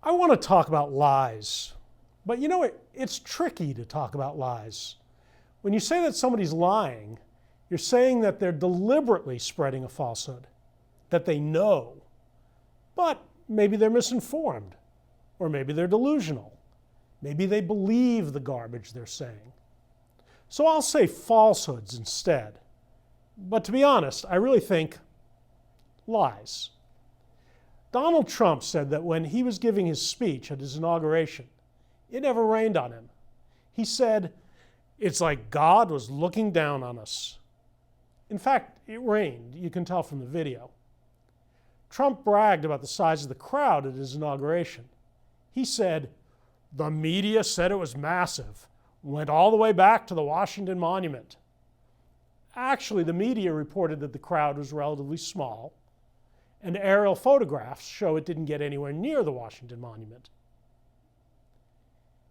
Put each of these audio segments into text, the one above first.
I want to talk about lies, but you know, it's tricky to talk about lies. When you say that somebody's lying, you're saying that they're deliberately spreading a falsehood, that they know, but maybe they're misinformed, or maybe they're delusional. Maybe they believe the garbage they're saying. So I'll say falsehoods instead. But to be honest, I really think lies. Donald Trump said that when he was giving his speech at his inauguration, it never rained on him. He said, "It's like God was looking down on us." In fact, it rained. You can tell from the video. Trump bragged about the size of the crowd at his inauguration. He said, "The media said it was massive, went all the way back to the Washington Monument." Actually, the media reported that the crowd was relatively small, and aerial photographs show it didn't get anywhere near the Washington Monument.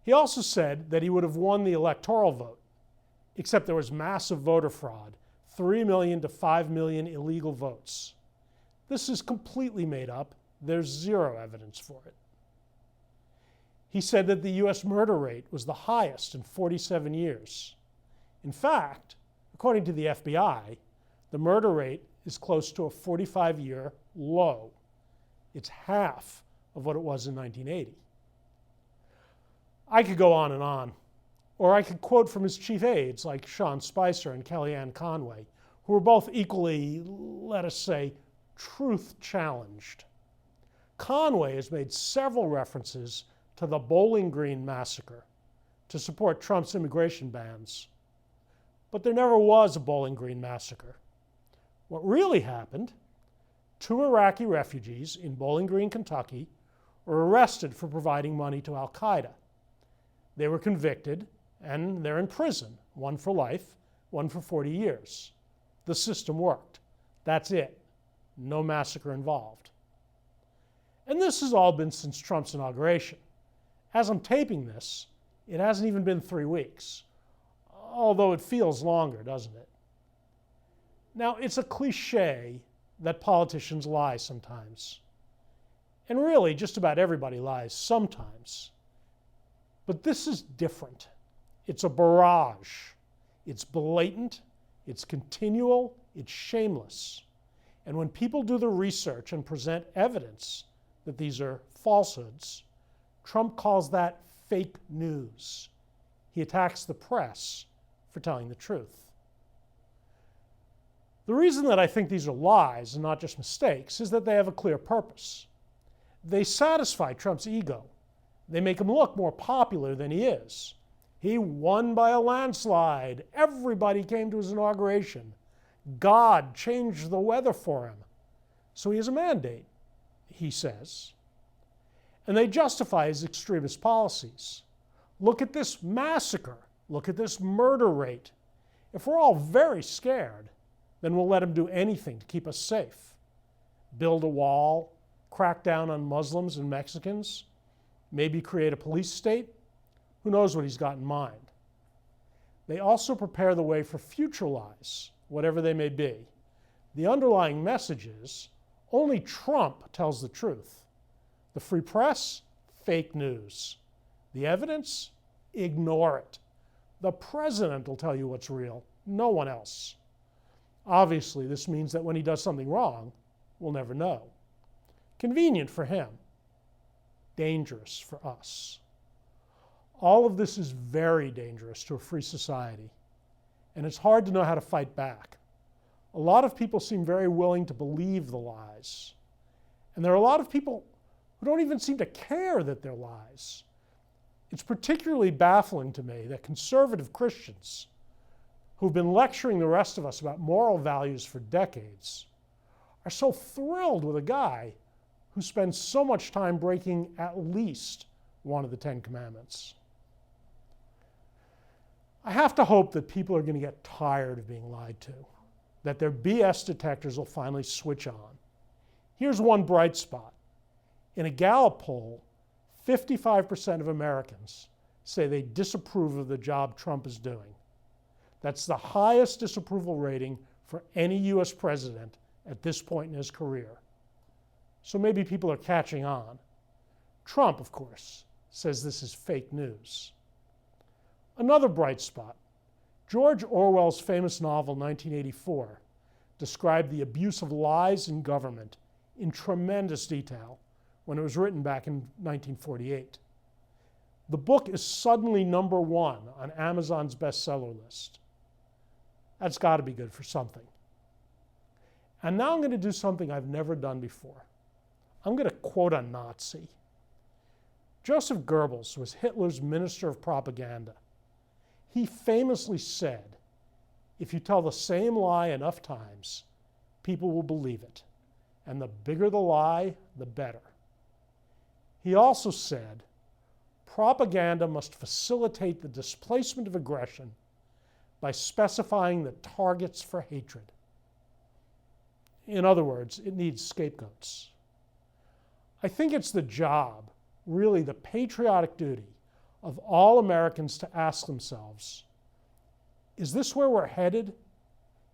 He also said that he would have won the electoral vote, except there was massive voter fraud, 3 million to 5 million illegal votes. This is completely made up. There's zero evidence for it. He said that the US murder rate was the highest in 47 years. In fact, according to the FBI, the murder rate is close to a 45-year low. It's half of what it was in 1980. I could go on, or I could quote from his chief aides like Sean Spicer and Kellyanne Conway, who were both equally, let us say, truth-challenged. Conway has made several references to the Bowling Green massacre to support Trump's immigration bans. But there never was a Bowling Green massacre. What really happened, 2 Iraqi refugees in Bowling Green, Kentucky, were arrested for providing money to Al-Qaeda. They were convicted, and they're in prison, one for life, one for 40 years. The system worked. That's it. No massacre involved. And this has all been since Trump's inauguration. As I'm taping this, it hasn't even been 3 weeks, although it feels longer, doesn't it? Now, it's a cliche that politicians lie sometimes. And really, just about everybody lies sometimes. But this is different. It's a barrage. It's blatant, it's continual, it's shameless. And when people do the research and present evidence that these are falsehoods, Trump calls that fake news. He attacks the press for telling the truth. The reason that I think these are lies and not just mistakes is that they have a clear purpose. They satisfy Trump's ego. They make him look more popular than he is. He won by a landslide. Everybody came to his inauguration. God changed the weather for him. So he has a mandate, he says. And they justify his extremist policies. Look at this massacre. Look at this murder rate. If we're all very scared, then we'll let him do anything to keep us safe. Build a wall, crack down on Muslims and Mexicans, maybe create a police state. Who knows what he's got in mind? They also prepare the way for future lies, whatever they may be. The underlying message is only Trump tells the truth. The free press, fake news. The evidence, ignore it. The president will tell you what's real, no one else. Obviously, this means that when he does something wrong, we'll never know. Convenient for him, dangerous for us. All of this is very dangerous to a free society, and it's hard to know how to fight back. A lot of people seem very willing to believe the lies, and there are a lot of people who don't even seem to care that they're lies. It's particularly baffling to me that conservative Christians who've been lecturing the rest of us about moral values for decades are so thrilled with a guy who spends so much time breaking at least one of the 10 Commandments. I have to hope that people are going to get tired of being lied to, that their BS detectors will finally switch on. Here's one bright spot. In a Gallup poll, 55% of Americans say they disapprove of the job Trump is doing. That's the highest disapproval rating for any US president at this point in his career. So maybe people are catching on. Trump, of course, says this is fake news. Another bright spot, George Orwell's famous novel 1984 described the abuse of lies in government in tremendous detail when it was written back in 1948. The book is suddenly #1 on Amazon's bestseller list. That's got to be good for something. And now I'm going to do something I've never done before. I'm going to quote a Nazi. Joseph Goebbels was Hitler's minister of propaganda. He famously said, if you tell the same lie enough times, people will believe it. And the bigger the lie, the better. He also said, propaganda must facilitate the displacement of aggression by specifying the targets for hatred. In other words, it needs scapegoats. I think it's the job, really the patriotic duty, of all Americans to ask themselves, is this where we're headed?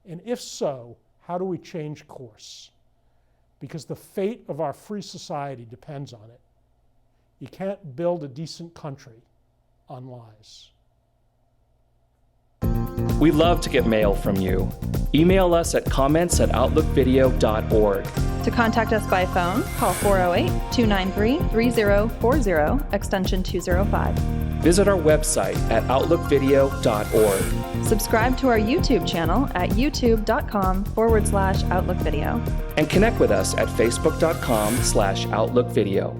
And if so, how do we change course? Because the fate of our free society depends on it. You can't build a decent country on lies. We love to get mail from you. Email us at comments@outlookvideo.org. To contact us by phone, call 408-293-3040, extension 205. Visit our website at outlookvideo.org. Subscribe to our YouTube channel at youtube.com/outlookvideo. And connect with us at facebook.com/outlookvideo.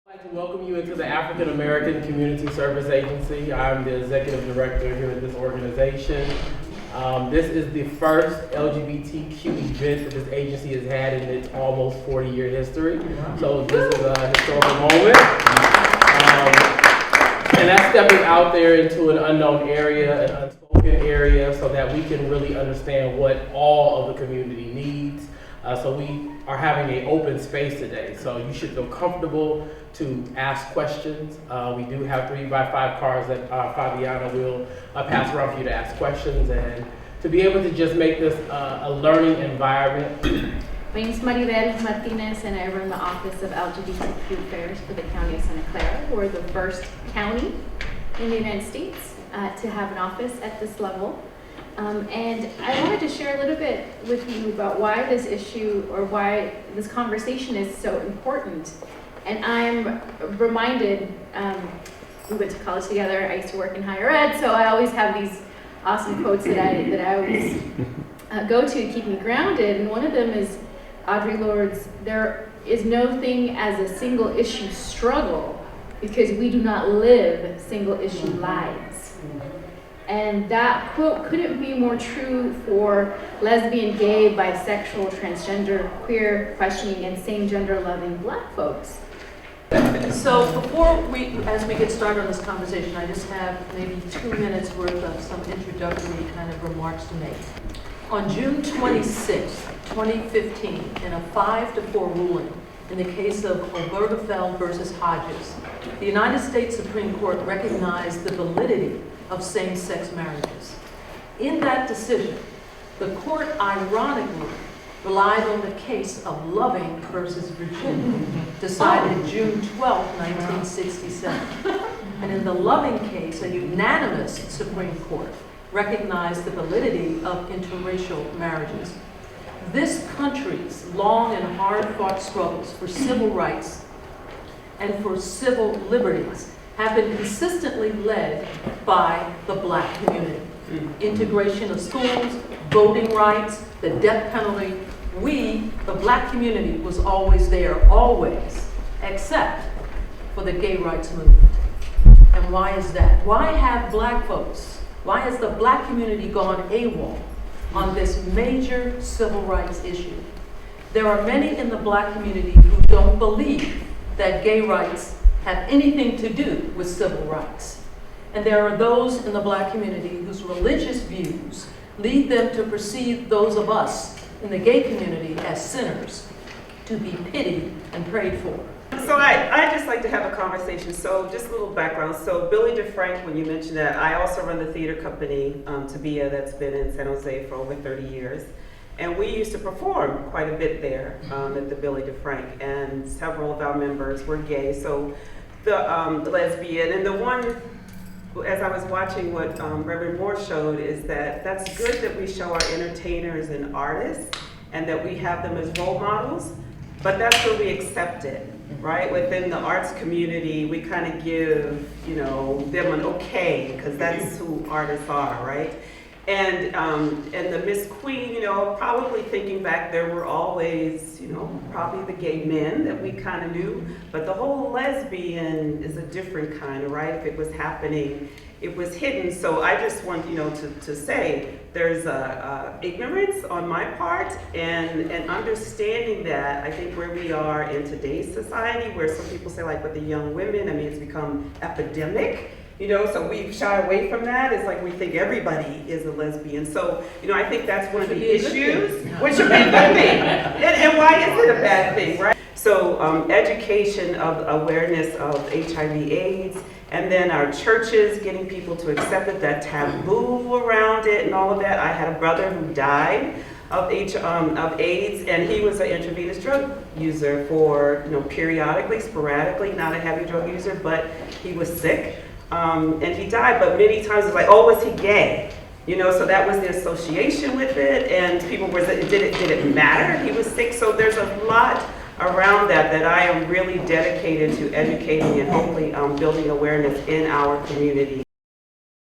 I'd like to welcome you into the African American Community Service Agency. I'm the executive director here at this organization. This is the first LGBTQ event that this agency has had in its almost 40-year history. So this is a historical moment. And that's stepping out there into an unknown area, an unspoken area, so that we can really understand what all of the community needs. So we are having an open space today. So you should feel comfortable to ask questions. We do have 3x5 cards that Fabiana will pass around for you to ask questions and to be able to just make this a learning environment. My name is Maribel Martinez, and I run the Office of LGBTQ Affairs for the County of Santa Clara. We're the first county in the United States to have an office at this level. And I wanted to share a little bit with you about why this issue, or why this conversation is so important. And I'm reminded, we went to college together, I used to work in higher ed, so I always have these awesome quotes that I always go to keep me grounded. And one of them is Audre Lorde's, "There is no thing as a single issue struggle because we do not live single issue lives." And that quote couldn't be more true for lesbian, gay, bisexual, transgender, queer, questioning, and same gender loving Black folks. So as we get started on this conversation, I just have maybe 2 minutes worth of some introductory kind of remarks to make. On June 26, 2015, in a 5-4 ruling in the case of Obergefell versus Hodges, the United States Supreme Court recognized the validity of same-sex marriages. In that decision, the court ironically relied on the case of Loving versus Virginia, decided June 12, 1967. And in the Loving case, a unanimous Supreme Court recognized the validity of interracial marriages. This country's long and hard-fought struggles for civil rights and for civil liberties have been consistently led by the Black community. Integration of schools, voting rights, the death penalty. We, the Black community, was always there, always, except for the gay rights movement. And why is that? Why have Black folks, why has the Black community gone AWOL on this major civil rights issue? There are many in the Black community who don't believe that gay rights have anything to do with civil rights. And there are those in the Black community whose religious views lead them to perceive those of us in the gay community as sinners, to be pitied and prayed for. So I just like to have a conversation. So just a little background. So Billy DeFrank, when you mentioned that, I also run the theater company, Tabia, that's been in San Jose for over 30 years. And we used to perform quite a bit there at the Billy DeFrank, and several of our members were gay. So the lesbian, and the one, as I was watching what Reverend Moore showed, is that that's good that we show our entertainers and artists and that we have them as role models, but that's where we accept it, right? Within the arts community, we kind of give, you know, them an okay, because that's who artists are, right? And the Miss Queen, you know, probably thinking back, there were always, you know, probably the gay men that we kind of knew, but the whole lesbian is a different kind of, right? If it was happening, it was hidden. So I just want, you know, to say there's ignorance on my part, and understanding that I think where we are in today's society, where some people say like with the young women, I mean, it's become epidemic. You know, so we shy away from that. It's like we think everybody is a lesbian. So, you know, I think that's one of the issues, which should be a good thing. And why is it a bad thing, right? So education of awareness of HIV/AIDS, and then our churches getting people to accept it, that taboo around it and all of that. I had a brother who died of AIDS, and he was an intravenous drug user for, you know, periodically, sporadically, not a heavy drug user, but he was sick. And he died, but many times it's like, oh, was he gay? You know, so that was the association with it, and people were, did it matter? He was sick, so there's a lot around that I am really dedicated to educating and hopefully building awareness in our community.